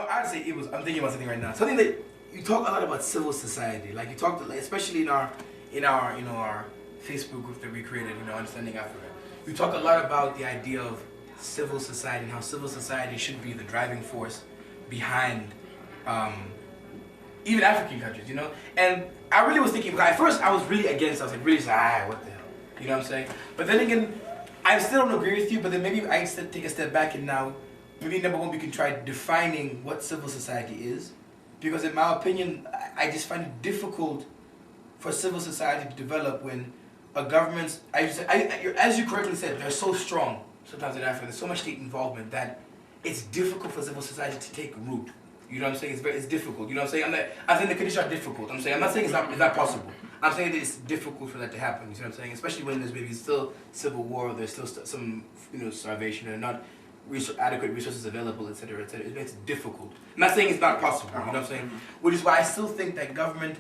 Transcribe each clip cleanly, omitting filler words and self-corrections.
I'd say it was. I'm thinking about something right now. Something that you talk a lot about civil society. Like you talked, like, especially in our our Facebook group that we created. Understanding Africa. We talk a lot about the idea of civil society and how civil society should be the driving force behind even African countries. And I really was thinking. At first, I was really against. I was like, really, what the hell? You know what I'm saying? But then again, I still don't agree with you. But then maybe I take a step back and now. Maybe number one, we can try defining what civil society is, because in my opinion, I just find it difficult for civil society to develop when a government's, as you correctly said, they're so strong sometimes in Africa, there's so much state involvement that it's difficult for civil society to take root. You know what I'm saying? It's difficult. You know what I'm saying? I'm saying the conditions are difficult. I'm not saying it's not possible. I'm saying that it's difficult for that to happen. You see what I'm saying? Especially when there's maybe still civil war, there's still some starvation, and not adequate resources available, etc., etc. It makes it difficult. I'm not saying it's not possible, you know what I'm saying? Which is why I still think that government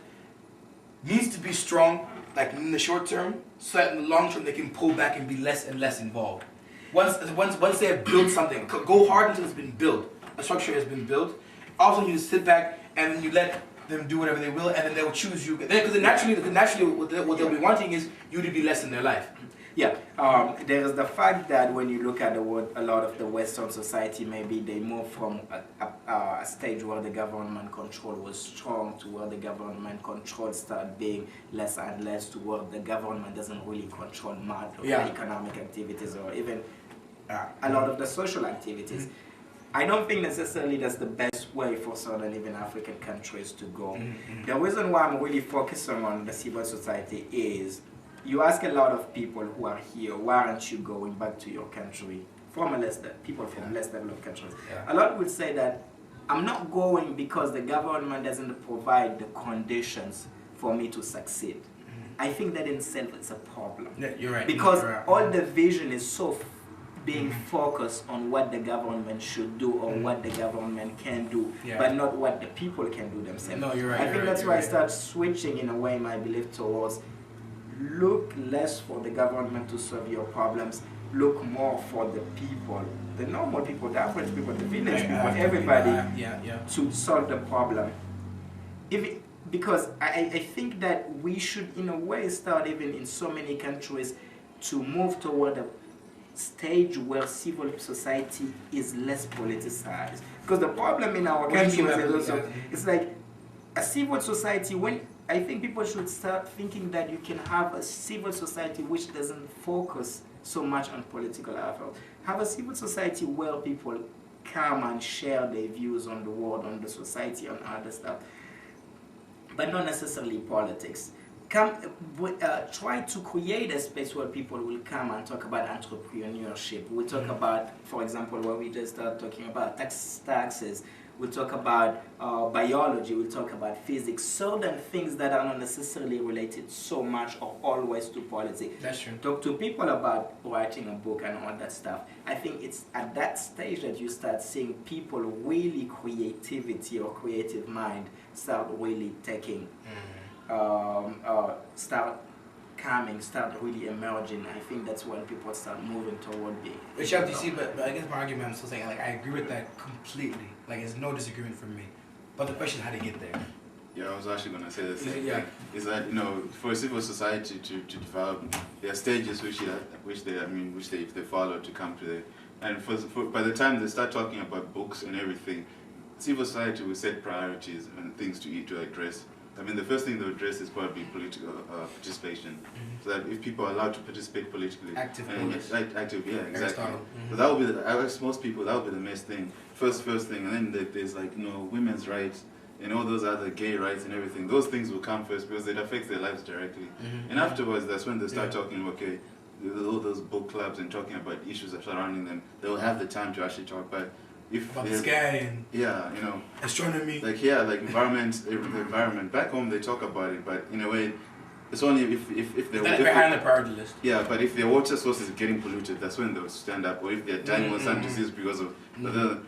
needs to be strong, like in the short term, so that in the long term they can pull back and be less and less involved. Once they have built something, go hard until it's been built. A structure has been built. Also, you just sit back and then you let them do whatever they will, and then they'll choose you. Because naturally, what they'll be wanting is you to be less in their life. Yeah, there is the fact that when you look at the world, a lot of the Western society, maybe they move from a stage where the government control was strong to where the government control started being less and less, to where the government doesn't really control much of the economic activities or even a lot of the social activities. I don't think necessarily that's the best way for certain even African countries to go. The reason why I'm really focusing on the civil society is, you ask a lot of people who are here, why aren't you going back to your country? People from less developed countries. A lot will say that, I'm not going because the government doesn't provide the conditions for me to succeed. I think that in itself is a problem. Yeah, you're right. Because all the vision is so being focused on what the government should do or what the government can do, but not what the people can do themselves. No, you're right. I think that's why I start switching in a way, my belief, towards look less for the government to solve your problems, look more for the people, the normal people, the average people, the village people, everybody to solve the problem. Because I think that we should in a way start, even in so many countries, to move toward a stage where civil society is less politicized. Because the problem in our country is also, it's like a civil society, when I think people should start thinking that you can have a civil society which doesn't focus so much on political affairs. Have a civil society where people come and share their views on the world, on the society, on other stuff, but not necessarily politics. Try to create a space where people will come and talk about entrepreneurship. We'll talk about, for example, what we just started talking about, taxes. We'll talk about biology, we'll talk about physics, certain things that are not necessarily related so much or always to politics. That's true. Talk to people about writing a book and all that stuff. I think it's at that stage that you start seeing people really creativity or creative mind start really taking, start coming, start really emerging. I think that's when people start moving toward being. But you see, but I guess my argument, I'm still saying, like, I agree with that completely. Like, there's no disagreement from me. But the question is how to get there. Yeah, I was actually going to say the same thing. Is that, for civil society to develop, there are stages which they follow to come to the, and by the time they start talking about books and everything, civil society will set priorities and things to address. I mean, the first thing they'll address is probably political participation. So that if people are allowed to participate politically. Active, yeah, exactly. So that will be, I guess most people, that will be the best thing. First thing, and then there's like, women's rights, and all those other gay rights and everything. Those things will come first because it affects their lives directly. And afterwards, that's when they start talking, okay, all those book clubs and talking about issues surrounding them. They'll have the time to actually talk about about the sky and astronomy. Like the environment. Back home they talk about it, but in a way, it's only if they're behind the priority list. Yeah, but if their water source is getting polluted, that's when they'll stand up. Or if they're dying with some disease because of.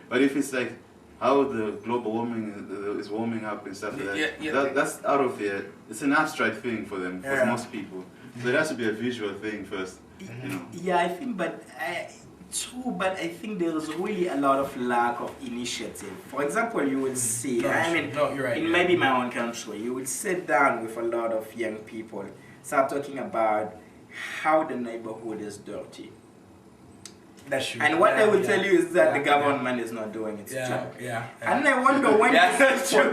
But if it's like how the global warming is warming up and stuff like that, that's out of there. It's an abstract thing for them, for most people. So it has to be a visual thing first. Yeah, I think, but True, but I think there is really a lot of lack of initiative. For example, you will see, you're right, in maybe my own country, you will sit down with a lot of young people, start talking about how the neighborhood is dirty. That's true. And what they will tell you is that the government is not doing its job. Yeah. And I wonder when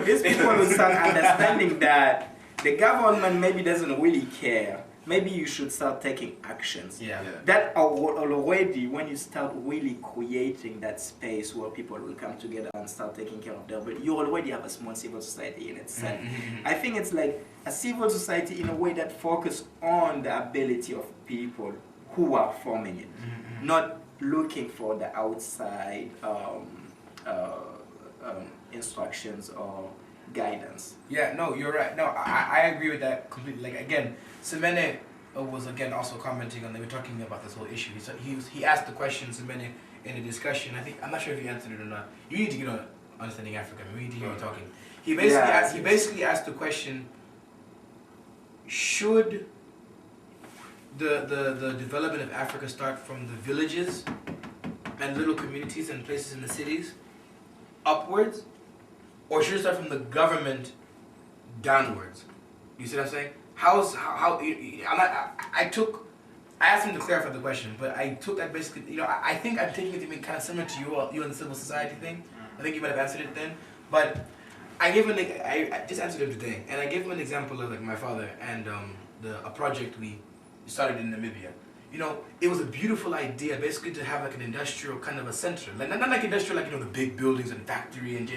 these people will start understanding that the government maybe doesn't really care. Maybe you should start taking actions. That already, when you start really creating that space where people will come together and start taking care of them, but you already have a small civil society in itself. I think it's like a civil society in a way that focuses on the ability of people who are forming it, not looking for the outside instructions or guidance. Yeah, no, you're right. No, I agree with that completely. Like, again, Semene was again also commenting on, they were talking about this whole issue. He asked the question, Semene, in a discussion. I'm not sure if he answered it or not. You need to get on Understanding Africa. We need to hear you talking. He basically asked the question, should the development of Africa start from the villages and little communities and places in the cities upwards, or should it start from the government downwards? You see what I'm saying? I asked him to clarify the question, but I took that basically, I think I'm taking it to be kind of similar to you and the civil society thing. I think you might have answered it then, but I just answered it today, and I gave him an example of like my father and a project we started in Namibia. It was a beautiful idea, basically to have like an industrial kind of a center, like not like industrial, like the big buildings and factory and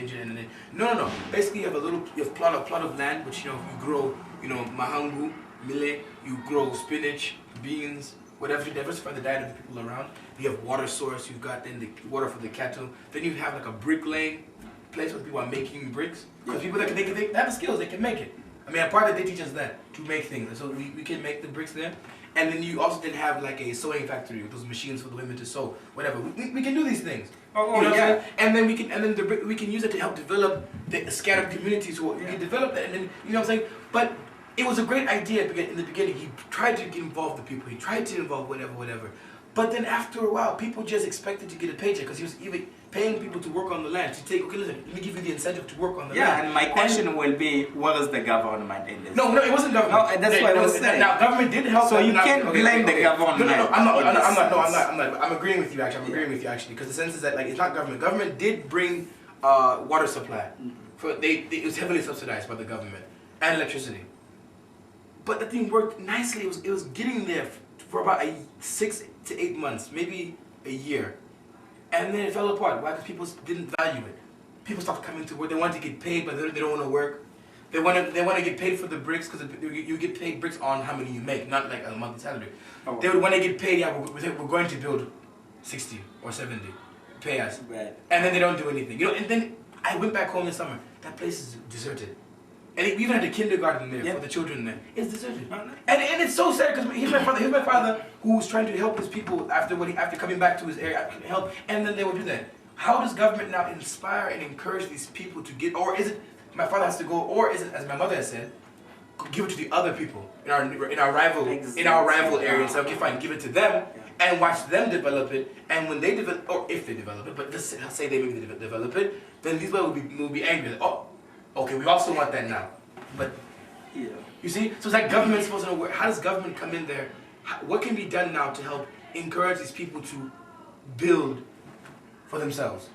no. Basically, you have a plot of land which you grow, mahangu, mile, you grow spinach, beans, whatever to diversify the diet of the people around. You have water source, you've got then the water for the cattle. Then you have like a bricklaying place where people are making bricks. Because people that they have the skills, they can make it. A part that they teach us that to make things, and so we can make the bricks there. And then you also then have like a sewing factory with those machines for the women to sew, whatever. We can do these things. And then we can use it to help develop the scattered communities. We can develop that, and then you know what I'm saying. But it was a great idea in the beginning. He tried to involve the people. He tried to involve whatever. But then after a while, people just expected to get a paycheck because he was even paying people to work on the land. To take, okay, listen, let me give you the incentive to work on the land. Yeah, and my question will be, what is the government in this? No, it wasn't government. No, that's what I was saying. Now, government did help. So you can't blame the government. No, I'm not. I'm agreeing with you actually. Because the sense is that it's not government. Government did bring water supply. It was heavily subsidized by the government, and electricity. But the thing worked nicely. It was getting there for about 6 to 8 months, maybe a year. And then it fell apart. Why? Because people didn't value it. People stopped coming to work. They wanted to get paid, but they don't want to work. They want to get paid for the bricks because you get paid bricks on how many you make, not like a monthly salary. They would want to get paid. Yeah, we're going to build 60 or 70. Pay us. Right. And then they don't do anything. And then I went back home this summer. That place is deserted. And we even had a kindergarten there for the children there. It's deserted. And it's so sad because here's my father who was trying to help his people after coming back to his area, help, and then they would do that. How does government now inspire and encourage these people to get, or is it my father has to go, or is it, as my mother has said, give it to the other people in our rival area and say, okay, fine, give it to them and watch them develop it, and when they develop, or if they develop it, but let's say they maybe develop it, then these people will be angry. Like, oh, okay, we also want that now. But, you see? So it's like government's supposed to know how does government come in there? What can be done now to help encourage these people to build for themselves?